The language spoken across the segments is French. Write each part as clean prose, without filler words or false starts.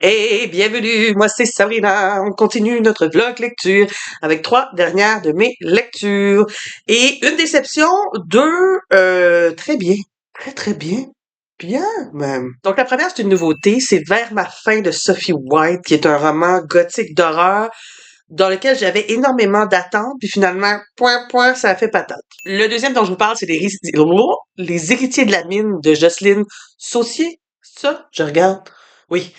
Hey, bienvenue, moi c'est Sabrina. On continue notre vlog lecture avec 3 dernières de mes lectures. Et une déception, 2 très bien. Très très bien. Bien même. Donc la première, c'est une nouveauté, c'est Vers ma fin de Sophie White, qui est un roman gothique d'horreur dans lequel j'avais énormément d'attentes, puis finalement, point, point, ça a fait patate. Le deuxième dont je vous parle, c'est Les héritiers de la mine de Jocelyne Saucier. Ça, je regarde. Oui.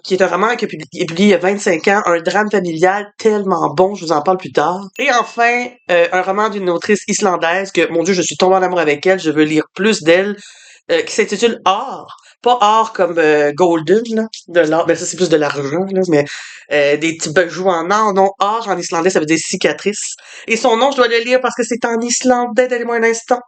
Qui est un roman qui est publié il y a 25 ans, un drame familial tellement bon, je vous en parle plus tard. Et enfin, un roman d'une autrice islandaise que, mon Dieu, je suis tombée en amour avec elle, je veux lire plus d'elle, qui s'intitule Or. Pas or comme golden, là, de l'or. Ben ça, c'est plus de l'argent, là, mais des petits bijoux en or. Non, or en islandais, ça veut dire cicatrice. Et son nom, je dois le lire parce que c'est en islandais. Donnez-moi un instant.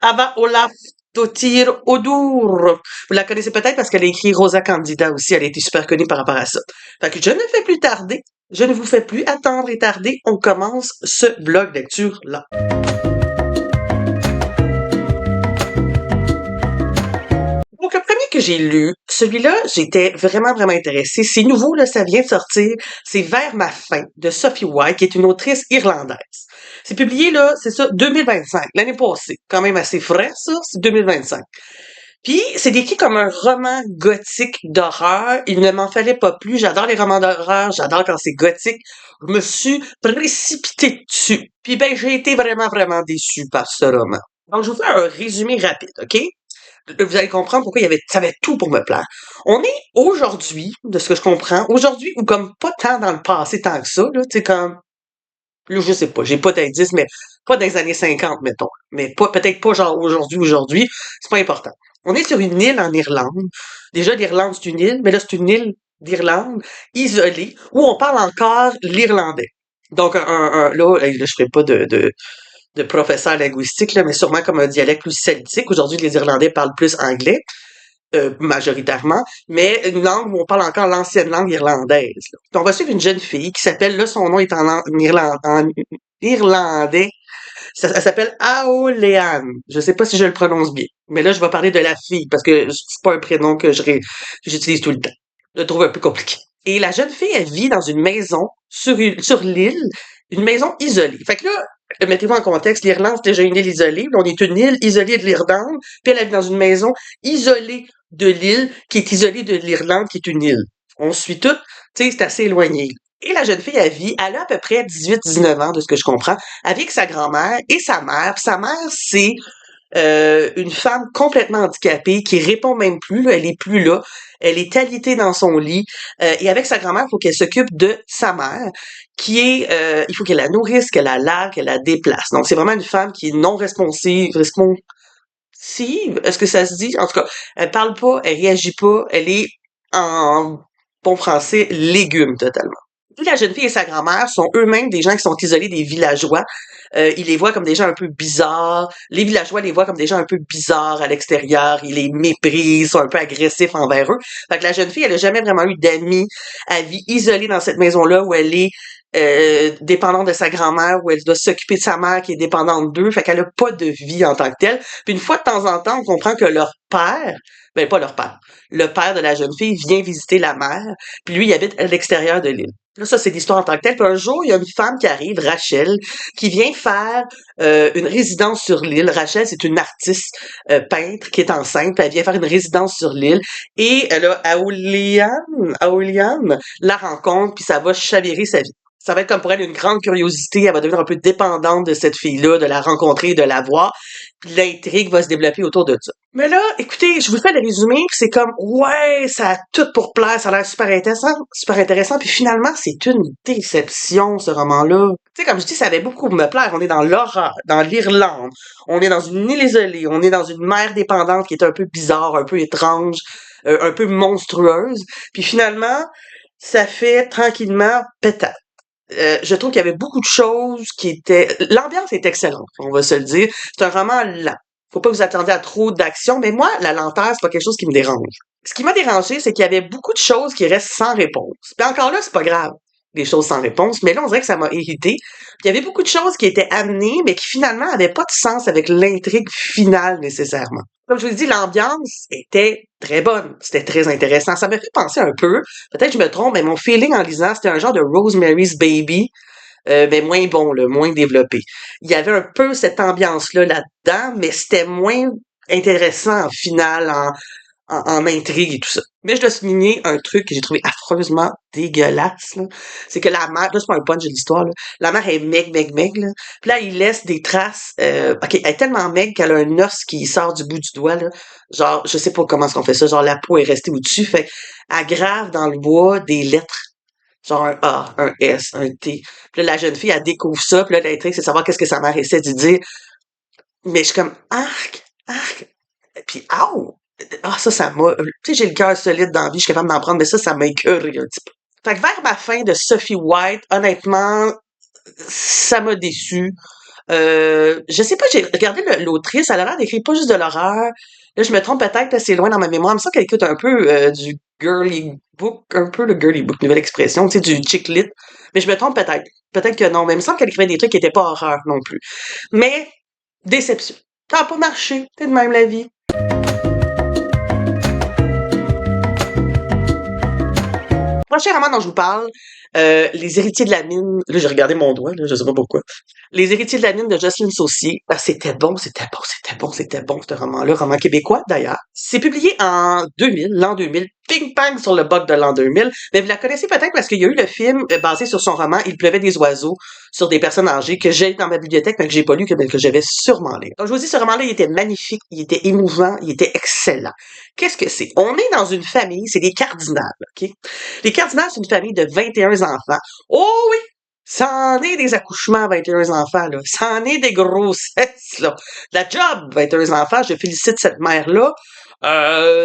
Ava Olaf Dottir Odur. Vous la connaissez peut-être parce qu'elle a écrit Rosa Candida aussi. Elle a été super connue par rapport à ça. Fait que je ne fais plus tarder. Je ne vous fais plus attendre et tarder. On commence ce blog lecture-là. Donc, le premier que j'ai lu, celui-là, j'étais vraiment, vraiment intéressée. C'est nouveau, là, ça vient de sortir. C'est Vers ma fin de Sophie White, qui est une autrice irlandaise. C'est publié, là, c'est ça, 2025, l'année passée. Quand même assez frais, ça, c'est 2025. Puis, c'est décrit comme un roman gothique d'horreur. Il ne m'en fallait pas plus. J'adore les romans d'horreur. J'adore quand c'est gothique. Je me suis précipitée dessus. Puis, ben, j'ai été vraiment, vraiment déçue par ce roman. Donc, je vous fais un résumé rapide, OK? Vous allez comprendre pourquoi ça avait tout pour me plaire. On est aujourd'hui, de ce que je comprends, aujourd'hui ou comme pas tant dans le passé tant que ça, là, tu sais, comme, là, je sais pas, j'ai pas d'indice, mais pas dans les années 50, mettons. Mais pas, peut-être pas genre aujourd'hui, c'est pas important. On est sur une île en Irlande. Déjà, l'Irlande, c'est une île, mais là, c'est une île d'Irlande, isolée, où on parle encore l'irlandais. Donc, là, je ferai pas de professeur linguistique, là, mais sûrement comme un dialecte plus celtique. Aujourd'hui, les Irlandais parlent plus anglais, majoritairement, mais une langue où on parle encore l'ancienne langue irlandaise. Là. Donc, on va suivre une jeune fille qui s'appelle, là, son nom est en irlandais. Elle s'appelle Aolean. Je sais pas si je le prononce bien. Mais là, je vais parler de la fille, parce que c'est pas un prénom que j'utilise tout le temps. Je le trouve un peu compliqué. Et la jeune fille, elle vit dans une maison sur l'île, une maison isolée. Fait que là, mettez-vous en contexte, l'Irlande, c'est déjà une île isolée. On est une île isolée de l'Irlande, puis elle vit dans une maison isolée de l'île, qui est isolée de l'Irlande, qui est une île. On suit tout, tu sais, c'est assez éloigné. Et la jeune fille, elle a à peu près 18-19 ans, de ce que je comprends, avec sa grand-mère et sa mère. Puis sa mère, c'est une femme complètement handicapée qui répond même plus, là, elle est plus là. Elle est alitée dans son lit. Et avec sa grand-mère, il faut qu'elle s'occupe de sa mère, qui est, il faut qu'elle la nourrisse, qu'elle la lave, qu'elle la déplace. Donc, c'est vraiment une femme qui est non responsive. Est-ce que ça se dit? En tout cas, elle parle pas, elle réagit pas, elle est, en bon français, légume totalement. Puis la jeune fille et sa grand-mère sont eux-mêmes des gens qui sont isolés des villageois. Ils les voient comme des gens un peu bizarres. Les villageois les voient comme des gens un peu bizarres à l'extérieur. Ils les méprisent, sont un peu agressifs envers eux. Fait que la jeune fille, elle a jamais vraiment eu d'amis. Elle vit isolée dans cette maison-là où elle est dépendante de sa grand-mère, où elle doit s'occuper de sa mère qui est dépendante d'eux. Fait qu'elle a pas de vie en tant que telle. Puis une fois de temps en temps, on comprend que leur père, ben pas leur père, le père de la jeune fille vient visiter la mère. Puis lui, il habite à l'extérieur de l'île. Là, ça, c'est l'histoire en tant que telle. Puis un jour, il y a une femme qui arrive, Rachel, qui vient faire une résidence sur l'île. Rachel, c'est une artiste peintre qui est enceinte. Puis elle vient faire une résidence sur l'île. Et là, Aoulian la rencontre, puis ça va chavirer sa vie. Ça va être comme pour elle une grande curiosité. Elle va devenir un peu dépendante de cette fille-là, de la rencontrer, de la voir. Puis l'intrigue va se développer autour de ça. Mais là, écoutez, je vous fais le résumé, puis c'est comme, ouais, ça a tout pour plaire, ça a l'air super intéressant, puis finalement, c'est une déception, ce roman-là. Tu sais, comme je dis, ça avait beaucoup pour me plaire. On est dans l'horreur, dans l'Irlande, on est dans une île isolée, on est dans une mer dépendante qui est un peu bizarre, un peu étrange, un peu monstrueuse, puis finalement, ça fait tranquillement pétard. Je trouve qu'il y avait beaucoup de choses qui étaient... L'ambiance est excellente, on va se le dire. C'est un roman lent. Faut pas vous attendre à trop d'action, mais moi, la lenteur, c'est pas quelque chose qui me dérange. Ce qui m'a dérangé, c'est qu'il y avait beaucoup de choses qui restent sans réponse. Puis encore là, c'est pas grave, les choses sans réponse, mais là, on dirait que ça m'a irrité. Puis il y avait beaucoup de choses qui étaient amenées, mais qui finalement avaient pas de sens avec l'intrigue finale nécessairement. Comme je vous ai dit, l'ambiance était très bonne. C'était très intéressant. Ça me fait penser un peu, peut-être que je me trompe, mais mon feeling en lisant, c'était un genre de Rosemary's Baby, mais moins bon, là, moins développé. Il y avait un peu cette ambiance-là là-dedans, mais c'était moins intéressant en finale, en intrigue et tout ça. Mais je dois souligner un truc que j'ai trouvé affreusement dégueulasse, là. C'est que la mère, là, c'est pas un punch de l'histoire, là. La mère est maigre, là. Puis là, il laisse des traces, ok, elle est tellement maigre qu'elle a un os qui sort du bout du doigt, là. Genre, je sais pas comment est-ce qu'on fait ça. Genre, la peau est restée au-dessus. Fait elle grave dans le bois des lettres. Genre un A, un S, un T. Puis là, la jeune fille, elle découvre ça. Puis là, l'intrigue, c'est de savoir qu'est-ce que sa mère essaie de dire. Mais je suis comme, arc, arc. Puis, ah, ça m'a. Tu sais, j'ai le cœur solide dans la vie, je suis capable d'en prendre, mais ça m'a écœuré un petit peu. Fait que vers ma fin de Sophie White, honnêtement, ça m'a déçu. Je sais pas, j'ai regardé l'autrice, elle a l'air d'écrire pas juste de l'horreur. Là, je me trompe peut-être, là, c'est loin dans ma mémoire. Il me semble qu'elle écoute un peu du girly book, un peu le girly book, nouvelle expression, tu sais, du chick lit. Mais je me trompe peut-être. Peut-être que non, mais il me semble qu'elle écrivait des trucs qui étaient pas horreur non plus. Mais, déception. Ça a pas marché. C'est de même la vie. Prochain roman dont je vous parle, Les héritiers de la mine. Là, j'ai regardé mon doigt, là, je sais pas pourquoi. Les héritiers de la mine de Jocelyne Saucier. Ah, c'était bon, ce roman-là, roman québécois d'ailleurs. C'est publié en 2000, l'an 2000, ping-pong sur le bug de l'an 2000. Mais vous la connaissez peut-être parce qu'il y a eu le film basé sur son roman Il pleuvait des oiseaux sur des personnes âgées que j'ai dans ma bibliothèque mais que j'ai pas lu, que j'avais sûrement lu. Donc je vous dis, ce roman-là, il était magnifique, il était émouvant, il était excellent. Qu'est-ce que c'est? On est dans une famille, c'est des cardinals, OK? Les cardinals, c'est une famille de 21 enfants. Oh oui! Ça en est des accouchements, 21 enfants, là. Ça en est des grossesses, là. La job, 21 enfants, je félicite cette mère-là.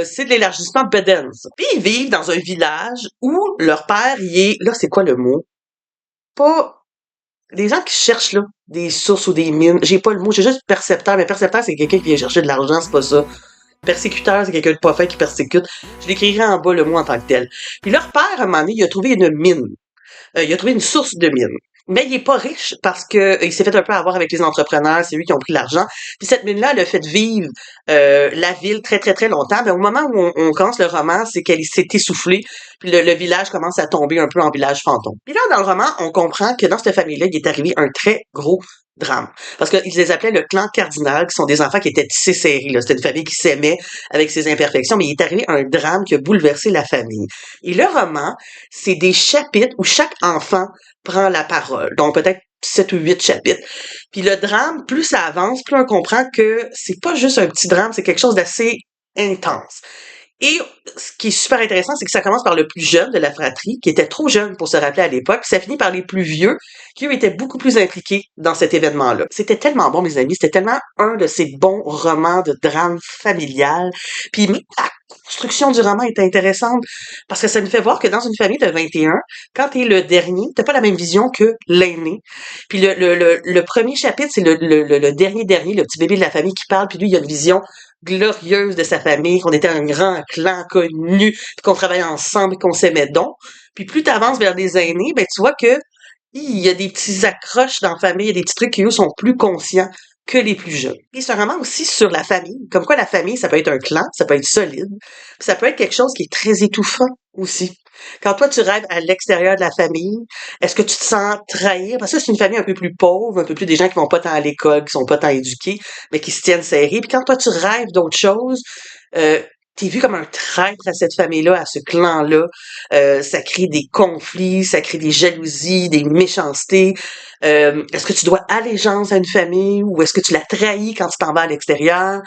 C'est de l'élargissement de Bedens. Puis ils vivent dans un village où leur père y est, là, c'est quoi le mot? Pas, des gens qui cherchent, là, des sources ou des mines. J'ai pas le mot, j'ai juste percepteur, mais percepteur, c'est quelqu'un qui vient chercher de l'argent, c'est pas ça. Persécuteur, c'est quelqu'un de pas fin qui persécute. Je l'écrirai en bas le mot en tant que tel. Puis leur père, à un moment donné, il a trouvé une mine. Il a trouvé une source de mine. Mais il est pas riche parce que il s'est fait un peu avoir avec les entrepreneurs, c'est eux qui ont pris l'argent. Puis cette mine-là, elle a fait vivre la ville très, très, très longtemps. Mais au moment où on commence le roman, c'est qu'elle s'est essoufflée. Puis le village commence à tomber un peu en village fantôme. Puis là, dans le roman, on comprend que dans cette famille-là, il est arrivé un très gros drame. Parce qu'ils les appelaient le clan cardinal, qui sont des enfants qui étaient tissés serrés. C'était une famille qui s'aimait avec ses imperfections, mais il est arrivé un drame qui a bouleversé la famille. Et le roman, c'est des chapitres où chaque enfant prend la parole. Donc peut-être 7 ou 8 chapitres. Puis le drame, plus ça avance, plus on comprend que c'est pas juste un petit drame, c'est quelque chose d'assez intense. Et ce qui est super intéressant, c'est que ça commence par le plus jeune de la fratrie, qui était trop jeune pour se rappeler à l'époque, puis ça finit par les plus vieux, qui eux étaient beaucoup plus impliqués dans cet événement-là. C'était tellement bon, mes amis, c'était tellement un de ces bons romans de drame familial. Puis même la construction du roman est intéressante, parce que ça nous fait voir que dans une famille de 21, quand t'es le dernier, t'as pas la même vision que l'aîné. Puis le premier chapitre, c'est le dernier, le petit bébé de la famille qui parle, puis lui, il a une vision glorieuse de sa famille, qu'on était un grand clan connu, puis qu'on travaillait ensemble et qu'on s'aimait donc. Puis plus tu avances vers les aînés, ben tu vois que il y a des petits accroches dans la famille, il y a des petits trucs qui eux sont plus conscients que les plus jeunes. Et c'est un roman aussi sur la famille, comme quoi la famille, ça peut être un clan, ça peut être solide, puis ça peut être quelque chose qui est très étouffant aussi. Quand toi tu rêves à l'extérieur de la famille, est-ce que tu te sens trahir? Parce que c'est une famille un peu plus pauvre, un peu plus des gens qui vont pas tant à l'école, qui sont pas tant éduqués, mais qui se tiennent serrés. Puis quand toi tu rêves d'autre chose, t'es vu comme un traître à cette famille-là, à ce clan-là. Ça crée des conflits, ça crée des jalousies, des méchancetés. Est-ce que tu dois allégeance à une famille ou est-ce que tu la trahis quand tu t'en vas à l'extérieur?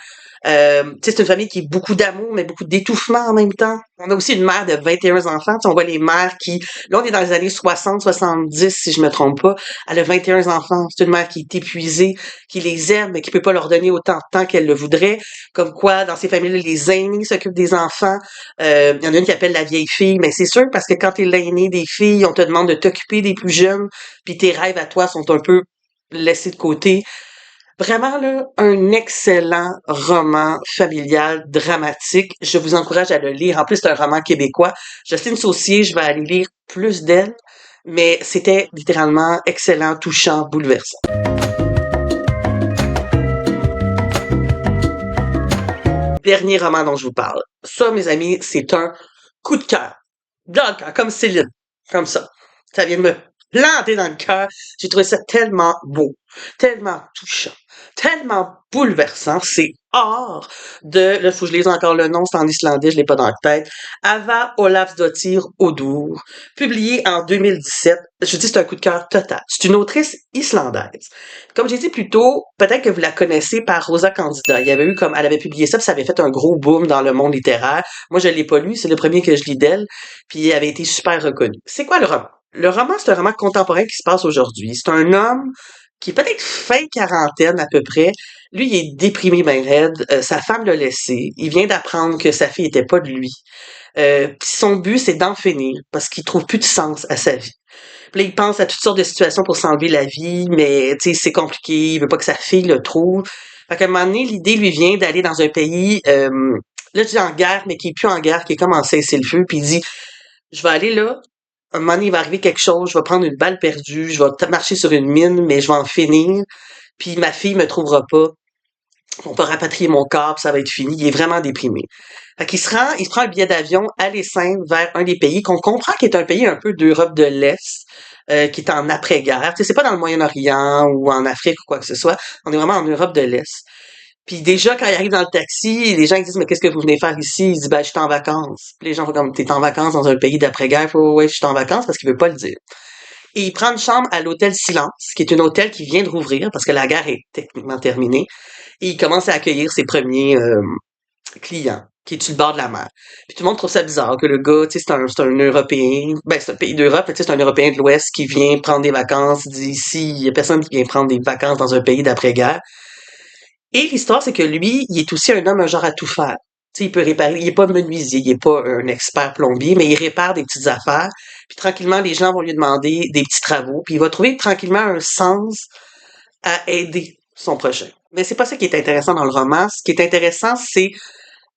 Tu sais, c'est une famille qui est beaucoup d'amour, mais beaucoup d'étouffement en même temps. On a aussi une mère de 21 enfants. Tu sais, on voit les mères qui... Là, on est dans les années 60, 70, si je me trompe pas. Elle a 21 enfants. C'est une mère qui est épuisée, qui les aime, mais qui peut pas leur donner autant de temps qu'elle le voudrait. Comme quoi, dans ces familles-là, les aînés s'occupent des enfants. Il y en a une qui appelle la vieille fille, mais c'est sûr parce que quand t'es l'aîné des filles, on te demande de t'occuper des plus jeunes, puis tes rêves à toi sont un peu laissés de côté. Vraiment, là, un excellent roman familial dramatique. Je vous encourage à le lire. En plus, c'est un roman québécois. Jocelyne Saucier, je vais aller lire plus d'elle, mais c'était littéralement excellent, touchant, bouleversant. dernier roman dont je vous parle. Ça, mes amis, c'est un coup de cœur. Dans le cœur, comme Céline. Comme ça. Ça vient de me planter dans le cœur. J'ai trouvé ça tellement beau, tellement touchant, tellement bouleversant. C'est hors de, là, faut que je lise encore le nom, c'est en islandais, je l'ai pas dans la tête. Ava Ólafsdóttir Odur, publié en 2017. Je dis c'est un coup de cœur total. C'est une autrice islandaise. Comme j'ai dit plus tôt, peut-être que vous la connaissez par Rosa Candida. Il y avait eu comme, elle avait publié ça, puis ça avait fait un gros boom dans le monde littéraire. Moi, je l'ai pas lu, c'est le premier que je lis d'elle, puis elle avait été super reconnue. C'est quoi le roman? Le roman, c'est un roman contemporain qui se passe aujourd'hui. C'est un homme qui est peut-être fin quarantaine à peu près. Lui, il est déprimé ben raide. Sa femme l'a laissé. Il vient d'apprendre que sa fille était pas de lui. Puis son but, c'est d'en finir parce qu'il trouve plus de sens à sa vie. Puis là, il pense à toutes sortes de situations pour s'enlever la vie, mais tu sais, c'est compliqué. Il veut pas que sa fille le trouve. Fait qu'à un moment donné, l'idée lui vient d'aller dans un pays, là, je dis en guerre, mais qui est plus en guerre, qui est comme en cessez-le-feu. Puis il dit, je vais aller là, un moment donné, il va arriver quelque chose, je vais prendre une balle perdue, je vais marcher sur une mine, mais je vais en finir, puis ma fille me trouvera pas. On peut rapatrier mon corps, puis ça va être fini. Il est vraiment déprimé. Fait qu'il se rend, il se prend un billet d'avion à l'essaim vers un des pays qu'on comprend qui est un pays un peu d'Europe de l'Est, qui est en après-guerre. Tu sais, c'est pas dans le Moyen-Orient ou en Afrique ou quoi que ce soit. On est vraiment en Europe de l'Est. Puis déjà, quand il arrive dans le taxi, les gens ils disent mais qu'est-ce que vous venez faire ici? Il dit ben je suis en vacances. Puis les gens font comme t'es en vacances dans un pays d'après-guerre. Faut ouais, je suis en vacances parce qu'il veut pas le dire. Et il prend une chambre à l'hôtel Silence, qui est un hôtel qui vient de rouvrir parce que la guerre est techniquement terminée. Et il commence à accueillir ses premiers clients qui est sur le bord de la mer. Puis tout le monde trouve ça bizarre que le gars, tu sais, c'est un Européen, ben c'est un pays d'Europe, mais tu sais, c'est un Européen de l'Ouest qui vient prendre des vacances. Il dit ici, il y a personne qui vient prendre des vacances dans un pays d'après-guerre. Et l'histoire, c'est que lui, il est aussi un homme, un genre à tout faire. Tu sais, il peut réparer, il est pas menuisier, il est pas un expert plombier, mais il répare des petites affaires. Puis tranquillement, les gens vont lui demander des petits travaux, puis il va trouver tranquillement un sens à aider son prochain. Mais c'est pas ça qui est intéressant dans le roman. Ce qui est intéressant, c'est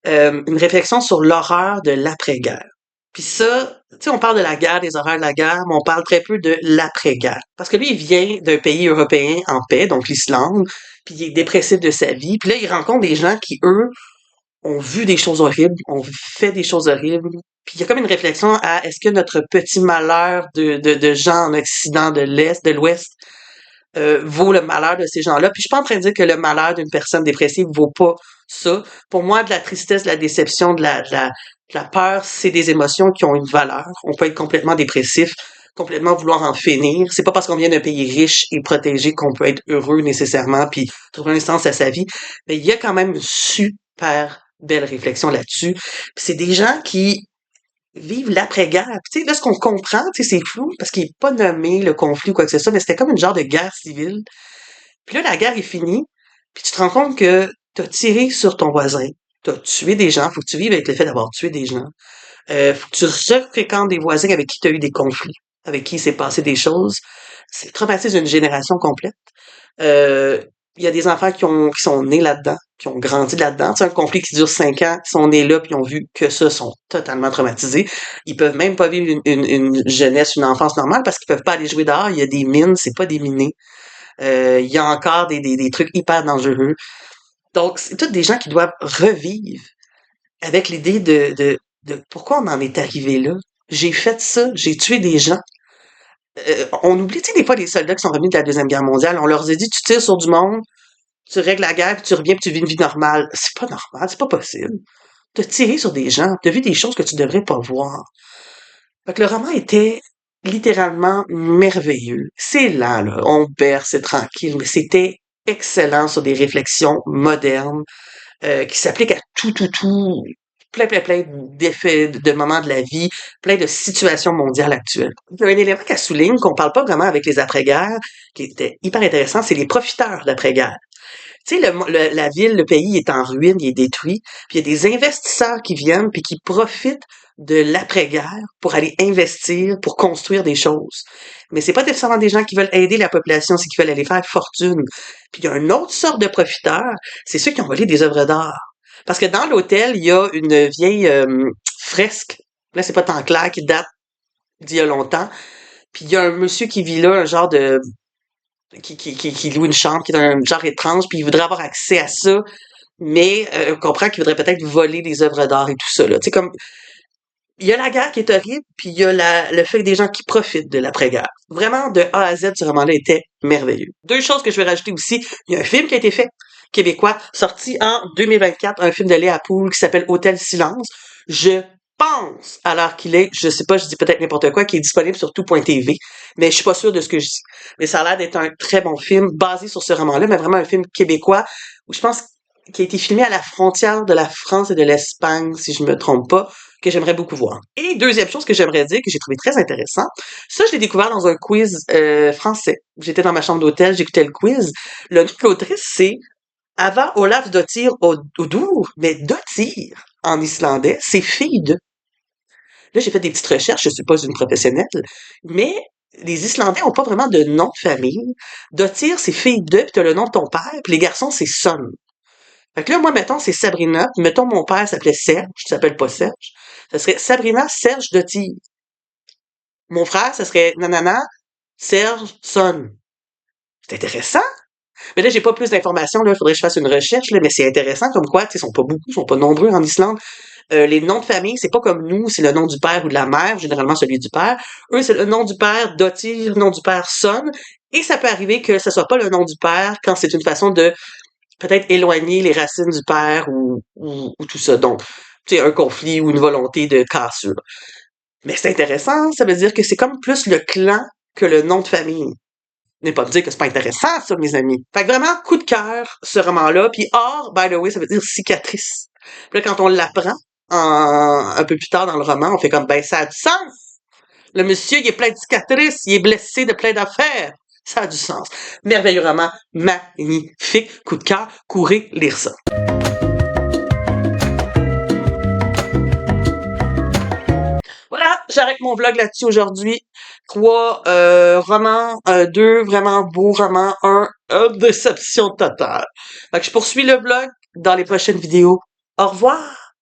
une réflexion sur l'horreur de l'après-guerre. Puis ça, tu sais, on parle de la guerre, des horreurs de la guerre, mais on parle très peu de l'après-guerre. Parce que lui, il vient d'un pays européen en paix, donc l'Islande, puis il est dépressif de sa vie. Puis là, il rencontre des gens qui, eux, ont vu des choses horribles, ont fait des choses horribles. Puis il y a comme une réflexion à est-ce que notre petit malheur de gens en Occident, de l'Est, de l'Ouest, vaut le malheur de ces gens-là. Puis je suis pas en train de dire que le malheur d'une personne dépressive vaut pas ça. Pour moi, de la tristesse, de la déception, de la peur, c'est des émotions qui ont une valeur. On peut être complètement dépressif, complètement vouloir en finir. C'est pas parce qu'on vient d'un pays riche et protégé qu'on peut être heureux nécessairement puis trouver un sens à sa vie. Mais il y a quand même une super belle réflexion là-dessus. Puis c'est des gens qui vivent l'après-guerre. Puis, tu sais, là, ce qu'on comprend, tu sais, c'est flou parce qu'il est pas nommé le conflit ou quoi que ce soit, mais c'était comme une genre de guerre civile. Puis là, la guerre est finie, puis tu te rends compte que t'as tiré sur ton voisin, t'as tué des gens, faut que tu vives avec le fait d'avoir tué des gens. Faut que tu refréquentes des voisins avec qui tu as eu des conflits, avec qui il s'est passé des choses. C'est traumatise une génération complète. Euh, il y a des enfants qui sont nés là-dedans, qui ont grandi là-dedans. C'est un conflit qui dure 5 ans, ils sont nés là, puis ils ont vu que ça, sont totalement traumatisés. Ils peuvent même pas vivre une jeunesse, une enfance normale parce qu'ils peuvent pas aller jouer dehors. Il y a des mines, c'est pas des minés. Il y a encore des trucs hyper dangereux. Donc, c'est tous des gens qui doivent revivre avec l'idée de pourquoi on en est arrivé là. J'ai fait ça, j'ai tué des gens. On oublie, tu sais, des fois, les soldats qui sont revenus de la Deuxième Guerre mondiale, on leur a dit, tu tires sur du monde, tu règles la guerre, puis tu reviens, puis tu vis une vie normale. C'est pas normal, c'est pas possible. T'as tiré sur des gens, t'as vu des choses que tu devrais pas voir. Fait que le roman était littéralement merveilleux. C'est lent, là. On berce, c'est tranquille, mais c'était excellent sur des réflexions modernes, qui s'appliquent à tout, plein d'effets, de moments de la vie, plein de situations mondiales actuelles. Il y a un élément qu'elle souligne qu'on parle pas vraiment avec les après-guerres, qui était hyper intéressant, c'est les profiteurs d'après-guerre. Tu sais, la ville, le pays est en ruine, il est détruit, puis il y a des investisseurs qui viennent puis qui profitent de l'après-guerre pour aller investir, pour construire des choses. Mais c'est pas nécessairement des gens qui veulent aider la population, c'est qu'ils veulent aller faire fortune. Puis il y a une autre sorte de profiteurs, c'est ceux qui ont volé des œuvres d'art. Parce que dans l'hôtel, il y a une vieille fresque, là c'est pas tant clair, qui date d'il y a longtemps. Puis il y a un monsieur qui vit là, un genre de qui loue une chambre, qui est un genre étrange, puis il voudrait avoir accès à ça. mais on comprend qu'il voudrait peut-être voler les œuvres d'art et tout ça, là. Tu sais, comme, il y a la guerre qui est horrible, puis il y a le fait des gens qui profitent de l'après-guerre. Vraiment, de A à Z, ce roman-là était merveilleux. Deux choses que je vais rajouter aussi. Il y a un film qui a été fait, québécois, sorti en 2024, un film de Léa Poul qui s'appelle Hôtel Silence. Je pense, alors qu'il est, je sais pas, je dis peut-être n'importe quoi, qui est disponible sur tout.tv, mais je suis pas sûre de ce que je dis. Mais ça a l'air d'être un très bon film, basé sur ce roman-là, mais vraiment un film québécois, où je pense qui a été filmé à la frontière de la France et de l'Espagne, si je me trompe pas, que j'aimerais beaucoup voir. Et deuxième chose que j'aimerais dire, que j'ai trouvé très intéressant, ça, je l'ai découvert dans un quiz français. J'étais dans ma chambre d'hôtel, j'écoutais le quiz. Le nom de l'autrice, c'est Ava Ólafsdóttir Odur, mais Dottir, en islandais, c'est fille de. Là, j'ai fait des petites recherches, je suis pas une professionnelle, mais les Islandais ont pas vraiment de nom de famille. Dottir, c'est fille de, puis t'as le nom de ton père, puis les garçons, c'est son. Fait que là, moi, mettons, c'est Sabrina, puis mettons, mon père s'appelait Serge, il s'appelle pas Serge. Ça serait Sabrina Serge Dottir. Mon frère, ça serait Nanana Serge Son. C'est intéressant. Mais là, j'ai pas plus d'informations, là. Il faudrait que je fasse une recherche, là. Mais c'est intéressant comme quoi, tu sais, ils sont pas beaucoup, ils sont pas nombreux en Islande. Les noms de famille, c'est pas comme nous, c'est le nom du père ou de la mère, généralement celui du père. Eux, c'est le nom du père Dottir, le nom du père Son. Et ça peut arriver que ce soit pas le nom du père quand c'est une façon de peut-être éloigner les racines du père ou tout ça. Donc, tu sais, un conflit ou une volonté de cassure. Mais c'est intéressant, ça veut dire que c'est comme plus le clan que le nom de famille. N'est pas me dire que c'est pas intéressant, ça, mes amis. Fait que vraiment, coup de cœur, ce roman-là. Puis or, by the way, ça veut dire cicatrice. Puis là, quand on l'apprend, un peu plus tard dans le roman, on fait comme, ben, ça a du sens. Le monsieur, il est plein de cicatrices, il est blessé de plein d'affaires. Ça a du sens. Merveilleux roman, magnifique, coup de cœur, courez lire ça. Voilà, j'arrête mon vlog là-dessus aujourd'hui. Trois romans, deux vraiment beaux romans, un déception totale. Fait que je poursuis le vlog dans les prochaines vidéos. Au revoir!